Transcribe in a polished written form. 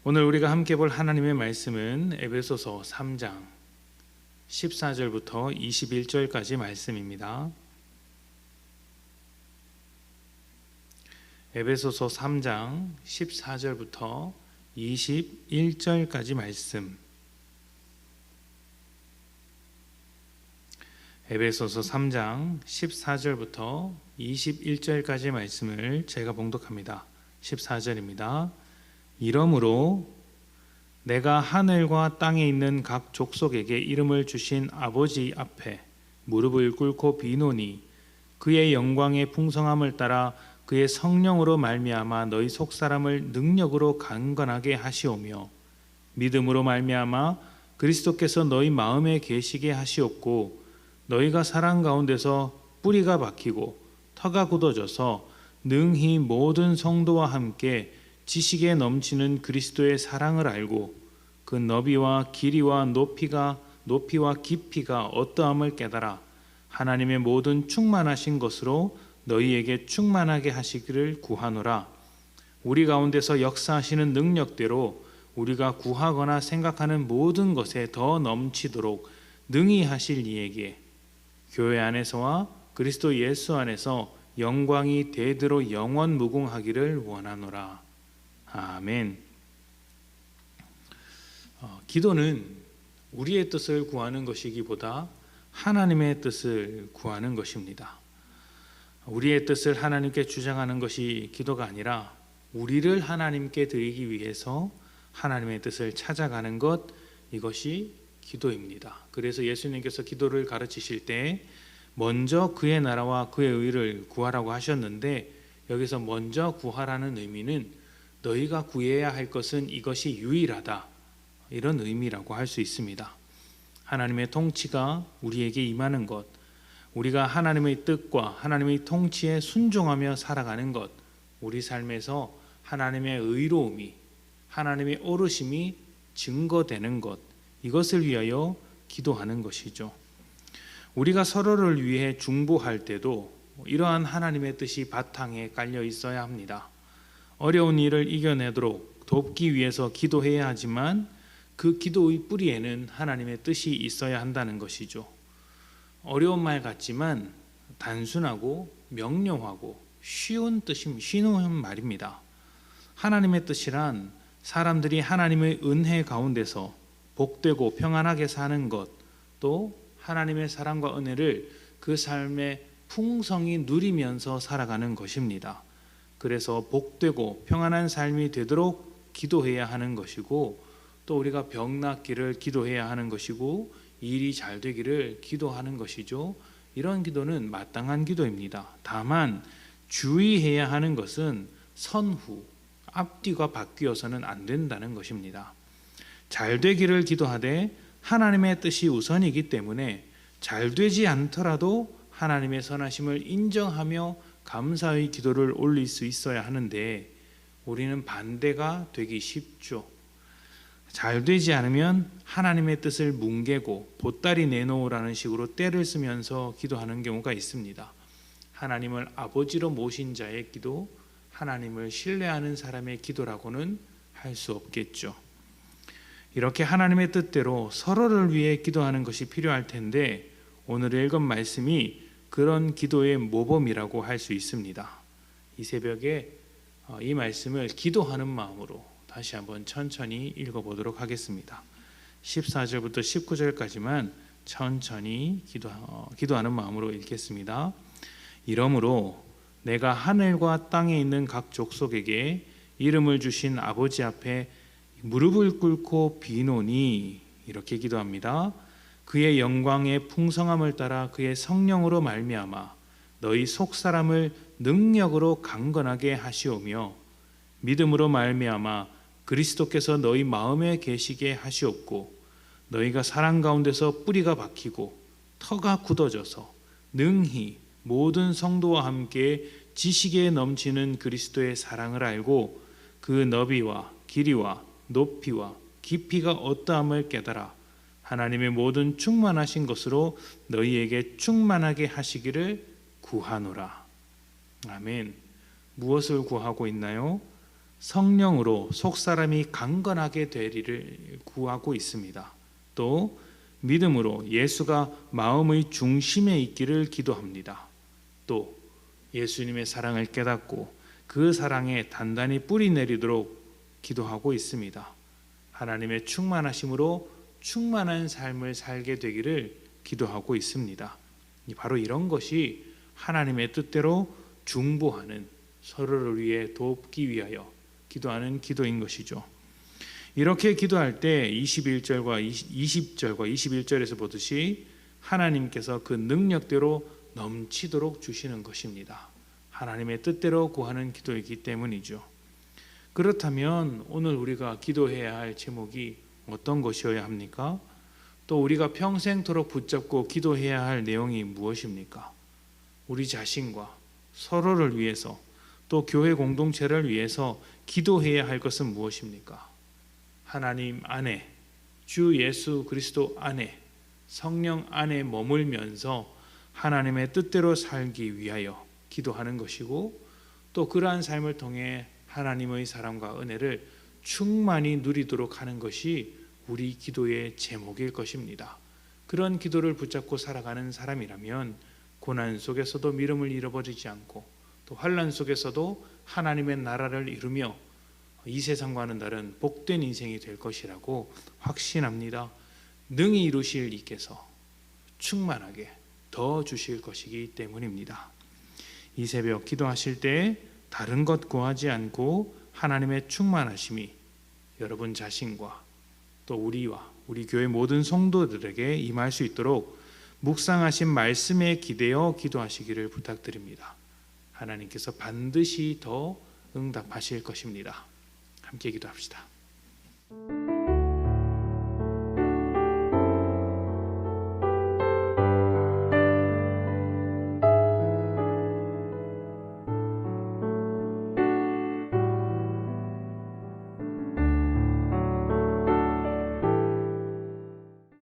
오늘 우리가 함께 볼 하나님의 말씀은 에베소서 3장 14절부터 21절까지 말씀입니다. 에베소서 3장 14절부터 21절까지 말씀. 에베소서 3장 14절부터 21절까지 말씀을 제가 봉독합니다. 14절입니다. 이러므로 내가 하늘과 땅에 있는 각 족속에게 이름을 주신 아버지 앞에 무릎을 꿇고 비노니 그의 영광의 풍성함을 따라 그의 성령으로 말미암아 너희 속사람을 능력으로 강건하게 하시오며 믿음으로 말미암아 그리스도께서 너희 마음에 계시게 하시옵고 너희가 사랑 가운데서 뿌리가 박히고 터가 굳어져서 능히 모든 성도와 함께 지식에 넘치는 그리스도의 사랑을 알고 그 너비와 길이와 높이와 깊이가 어떠함을 깨달아 하나님의 모든 충만하신 것으로 너희에게 충만하게 하시기를 구하노라. 우리 가운데서 역사하시는 능력대로 우리가 구하거나 생각하는 모든 것에 더 넘치도록 능히 하실 이에게 교회 안에서와 그리스도 예수 안에서 영광이 대대로 영원 무궁하기를 원하노라. 아멘. 기도는 우리의 뜻을 구하는 것이기보다 하나님의 뜻을 구하는 것입니다. 우리의 뜻을 하나님께 주장하는 것이 기도가 아니라 우리를 하나님께 드리기 위해서 하나님의 뜻을 찾아가는 것, 이것이 기도입니다. 그래서 예수님께서 기도를 가르치실 때 먼저 그의 나라와 그의 의를 구하라고 하셨는데, 여기서 먼저 구하라는 의미는 너희가 구해야 할 것은 이것이 유일하다, 이런 의미라고 할 수 있습니다. 하나님의 통치가 우리에게 임하는 것, 우리가 하나님의 뜻과 하나님의 통치에 순종하며 살아가는 것, 우리 삶에서 하나님의 의로움이, 하나님의 오르심이 증거되는 것, 이것을 위하여 기도하는 것이죠. 우리가 서로를 위해 중보할 때도 이러한 하나님의 뜻이 바탕에 깔려 있어야 합니다. 어려운 일을 이겨내도록 돕기 위해서 기도해야 하지만 그 기도의 뿌리에는 하나님의 뜻이 있어야 한다는 것이죠. 어려운 말 같지만 단순하고 명료하고 쉬운 말입니다. 하나님의 뜻이란 사람들이 하나님의 은혜 가운데서 복되고 평안하게 사는 것, 또 하나님의 사랑과 은혜를 그 삶의 풍성히 누리면서 살아가는 것입니다. 그래서 복되고 평안한 삶이 되도록 기도해야 하는 것이고, 또 우리가 병 낫기를 기도해야 하는 것이고, 일이 잘 되기를 기도하는 것이죠. 이런 기도는 마땅한 기도입니다. 다만 주의해야 하는 것은 선후, 앞뒤가 바뀌어서는 안 된다는 것입니다. 잘 되기를 기도하되 하나님의 뜻이 우선이기 때문에 잘 되지 않더라도 하나님의 선하심을 인정하며 감사의 기도를 올릴 수 있어야 하는데, 우리는 반대가 되기 쉽죠. 잘 되지 않으면 하나님의 뜻을 뭉개고 보따리 내놓으라는 식으로 떼를 쓰면서 기도하는 경우가 있습니다. 하나님을 아버지로 모신 자의 기도, 하나님을 신뢰하는 사람의 기도라고는 할 수 없겠죠. 이렇게 하나님의 뜻대로 서로를 위해 기도하는 것이 필요할 텐데, 오늘 읽은 말씀이 그런 기도의 모범이라고 할 수 있습니다. 이 새벽에 이 말씀을 기도하는 마음으로 다시 한번 천천히 읽어보도록 하겠습니다. 14절부터 19절까지만 천천히 기도하는 마음으로 읽겠습니다. 이러므로 내가 하늘과 땅에 있는 각 족속에게 이름을 주신 아버지 앞에 무릎을 꿇고 비노니, 이렇게 기도합니다. 그의 영광의 풍성함을 따라 그의 성령으로 말미암아 너희 속사람을 능력으로 강건하게 하시오며 믿음으로 말미암아 그리스도께서 너희 마음에 계시게 하시옵고 너희가 사랑 가운데서 뿌리가 박히고 터가 굳어져서 능히 모든 성도와 함께 지식에 넘치는 그리스도의 사랑을 알고 그 너비와 길이와 높이와 깊이가 어떠함을 깨달아 하나님의 모든 충만하신 것으로 너희에게 충만하게 하시기를 구하노라. 아멘. 무엇을 구하고 있나요? 성령으로 속사람이 강건하게 되리를 구하고 있습니다. 또 믿음으로 예수가 마음의 중심에 있기를 기도합니다. 또 예수님의 사랑을 깨닫고 그 사랑에 단단히 뿌리 내리도록 기도하고 있습니다. 하나님의 충만하심으로 충만한 삶을 살게 되기를 기도하고 있습니다. 바로 이런 것이 하나님의 뜻대로 중보하는, 서로를 위해 돕기 위하여 기도하는 기도인 것이죠. 이렇게 기도할 때 21절과 20절과 21절에서 보듯이 하나님께서 그 능력대로 넘치도록 주시는 것입니다. 하나님의 뜻대로 구하는 기도이기 때문이죠. 그렇다면 오늘 우리가 기도해야 할 제목이 어떤 것이어야 합니까? 또 우리가 평생토록 붙잡고 기도해야 할 내용이 무엇입니까? 우리 자신과 서로를 위해서, 또 교회 공동체를 위해서 기도해야 할 것은 무엇입니까? 하나님 안에, 주 예수 그리스도 안에, 성령 안에 머물면서 하나님의 뜻대로 살기 위하여 기도하는 것이고, 또 그러한 삶을 통해 하나님의 사랑과 은혜를 충만히 누리도록 하는 것이 우리 기도의 제목일 것입니다. 그런 기도를 붙잡고 살아가는 사람이라면 고난 속에서도 믿음을 잃어버리지 않고, 또 환난 속에서도 하나님의 나라를 이루며 이 세상과는 다른 복된 인생이 될 것이라고 확신합니다. 능히 이루실 이께서 충만하게 더 주실 것이기 때문입니다. 이 새벽 기도하실 때 다른 것 구하지 않고 하나님의 충만하심이 여러분 자신과 또 우리와 우리 교회 모든 성도들에게 임할 수 있도록 묵상하신 말씀에 기대어 기도하시기를 부탁드립니다. 하나님께서 반드시 더 응답하실 것입니다. 함께 기도합시다.